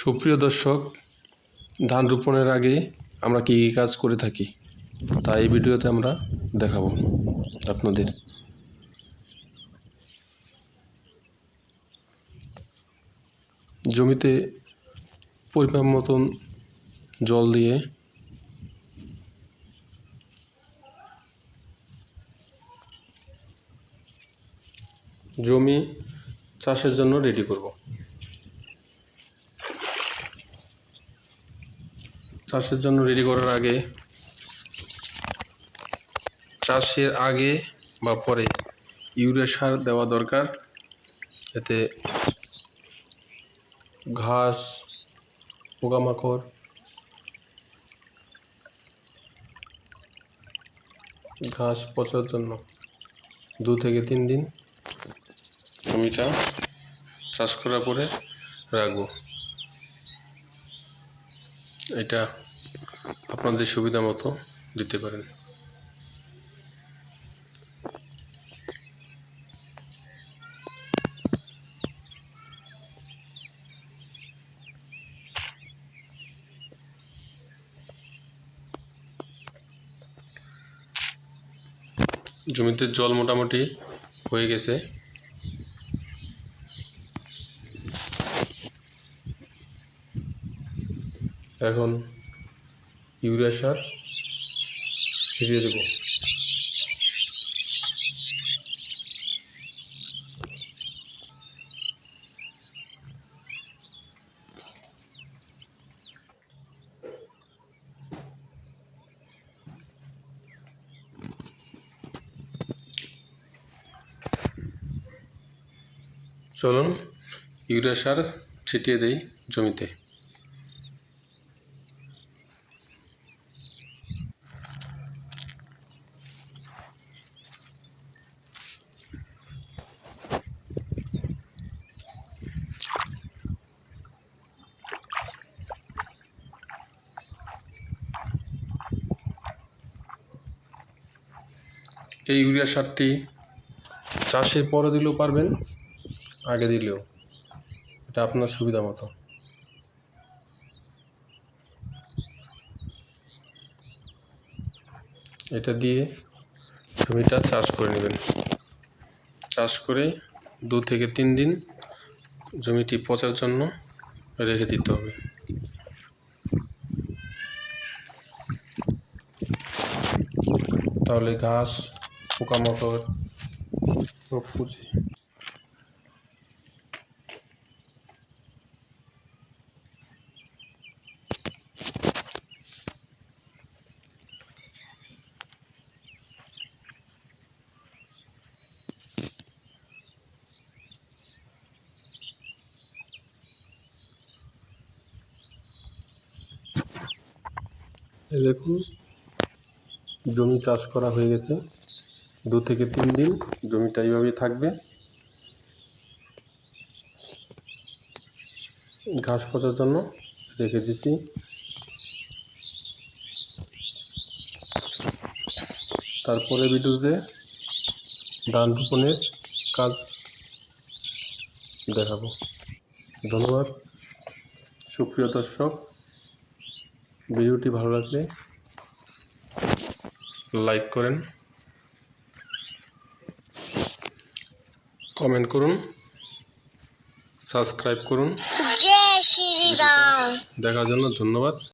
সুপ্রিয় দর্শক, ধান রোপণের আগে আমরা কী কী কাজ করে থাকি তা এই ভিডিওতে আমরা দেখাবো আপনাদের। জমিতে পরিমাণ মতন জল দিয়ে জমি চাষের জন্য রেডি করব। চাষের জন্য রেডি করার আগে, চাষের আগে বা পরে ইউরিয়া সার দেওয়া দরকার, এতে ঘাস, পোকামাকড়, ঘাস পচার জন্য 2 থেকে 3 দিন জমিটা চাষ করার পরে রাখবো। এটা আপনাদের সুবিধা মতো দিতে পারেন। জমিতে জল মোটামুটি হয়ে গেছে। এখন ইউরিয়া সার ছিটিয়ে দেব। চলুন ইউরিয়া সার ছিটিয়ে দেই জমিতে। এই ইউরিয়া সারটি চাষের পরে দিলেও পারবেন, আগে দিলেও, এটা আপনার সুবিধা মতো। এটা দিয়ে জমিটা চাষ করে নেবেন। চাষ করে 2 থেকে 3 দিন জমিটি পচার জন্য রেখে দিতে হবে। তাহলে ঘাস, পোকামাকড়, রোগ পুঁজি দেখুন জমি চাষ করা হয়ে গেছে। 2 থেকে 3 দিন জমিটা এইভাবেই থাকবে। ঘাস পচার জন্য রেখে দিচ্ছি। তারপরে ভিডিওতে ধান রোপণের কাজ দেখাবো। ধন্যবাদ সুপ্রিয় দর্শক, ভিডিওটি ভালো লাগলে লাইক করেন, কমেন্ট করুন, সাবস্ক্রাইব করুন। জয় শ্রী রাম। দেখার জন্য ধন্যবাদ।